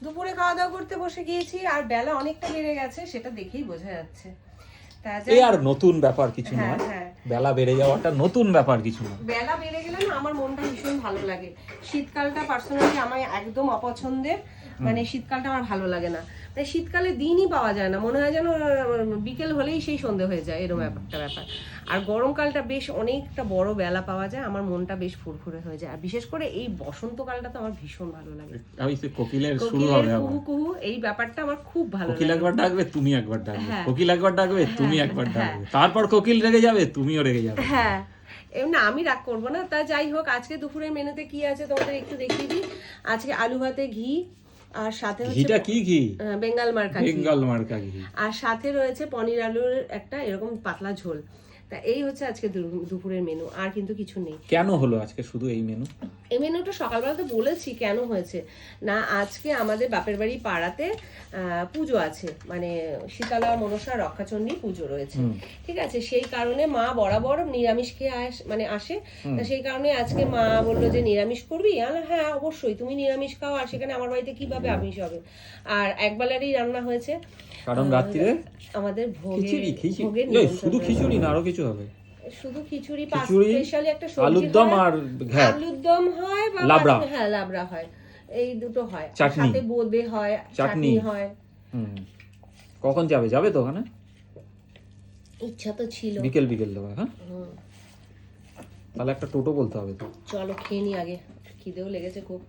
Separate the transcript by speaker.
Speaker 1: দুপুরে খাওয়া দাওয়া করতে বসে গিয়েছি, আর বেলা অনেকটা বেড়ে গেছে, সেটা দেখেই বোঝা যাচ্ছে।
Speaker 2: এই আর নতুন ব্যাপার কিছু
Speaker 1: হ্যাঁ,
Speaker 2: নয়,
Speaker 1: হ্যাঁ।
Speaker 2: বেলা বেড়ে যাওয়াটা নতুন ব্যাপার কিছু নয়।
Speaker 1: বেলা বেড়ে গেলে না আমার মনটা ভীষণ ভালো লাগে। শীতকালটা পার্সোনালি আমার একদম অপছন্দের, মানে শীতকালটা আমার ভালো লাগে না। মানে শীতকালে দিনই পাওয়া যায় না, মনে হয় যেন বিকেল হলেই সেই সন্ধে হয়ে যায়, এরকম একটা ব্যাপার। আর গরমকালটা বেশ অনেকটা বড় বেলা পাওয়া যায়, আমার মনটা বেশ ফুরফুরে হয়ে যায়। আর বিশেষ করে এই বসন্তকালটা তো আমার ভীষণ ভালো লাগে।
Speaker 2: ওই যে কোকিলের শুরু
Speaker 1: কোকিলের
Speaker 2: হবে আবার,
Speaker 1: কুহু কুহু, এই ব্যাপারটা আমার খুব ভালো
Speaker 2: কোকিল
Speaker 1: লাগে।
Speaker 2: একবার ডাকবে তুমি একবার ডাকবে,
Speaker 1: হ্যাঁ।
Speaker 2: কোকিল একবার ডাকবে তুমি
Speaker 1: হ্যাঁ,
Speaker 2: একবার
Speaker 1: হ্যাঁ।
Speaker 2: ডাকবে, তারপর কোকিল রেগে যাবে তুমিও রেগে যাবে।
Speaker 1: হ্যাঁ, এমনি আমি রাগ করবো না। তা যাই হোক, আজকে দুপুরের মেনুতে কি আছে তোমাদের একটু দেখিয়ে দিই। আজকে আলু ভাতে ঘি, আর সাথে হচ্ছে
Speaker 2: ঘিটা কি ঘি?
Speaker 1: বেঙ্গল মার্কা ঘি,
Speaker 2: বেঙ্গল মার্কা ঘি।
Speaker 1: আর সাথে রয়েছে পনির আলুর একটা এরকম পাতলা ঝোল। তা এই হচ্ছে আজকে দুপুরের মেনু, আর কিন্তু কিছু নেই।
Speaker 2: কেন হলো আজকে শুধু এই মেনু?
Speaker 1: এই মেনুটা সকালবেলা তো বলেছি কেন হয়েছে না, আজকে আমাদের বাপের বাড়ি পাড়াতে পুজো আছে, মানে শীতলা মনসা রক্ষাচণ্ডী পুজো রয়েছে, ঠিক আছে। সেই কারণে মা বরাবর নিরামিষ খেয়ে মানে আসে। তা সেই কারণে আজকে মা বললো যে নিরামিষ করবি, হ্যাঁ অবশ্যই, তুমি নিরামিষ খাও, আর সেখানে আমার বাড়িতে কিভাবে আমিষ হবে। আর একবেলারই রান্না হয়েছে,
Speaker 2: কারণ রাত্রিরে
Speaker 1: আমাদের ভোগের
Speaker 2: শুধু খিচুড়ি না আরো কিছু হবে?
Speaker 1: শুধু খিচুড়ি,
Speaker 2: খিচুড়ি,
Speaker 1: স্পেশালি একটা সবজি
Speaker 2: আলুর দম আর ঘ্যাট।
Speaker 1: আলুর দম হয় বা
Speaker 2: লাবড়া।
Speaker 1: হ্যাঁ লাবড়া হয়, এই দুটো হয়।
Speaker 2: চাটনি।
Speaker 1: সাথে বোঁদে হয়, চাটনি হয়।
Speaker 2: কখন যাবে? যাবে তো ওখানে?
Speaker 1: ইচ্ছা তো ছিল।
Speaker 2: বিকেল বিকেল দেবে, হ্যাঁ। তাহলে একটা টোটো বলতে হবে তো।
Speaker 1: চলো খেয়ে নি আগে, খিদেও লেগেছে খুব।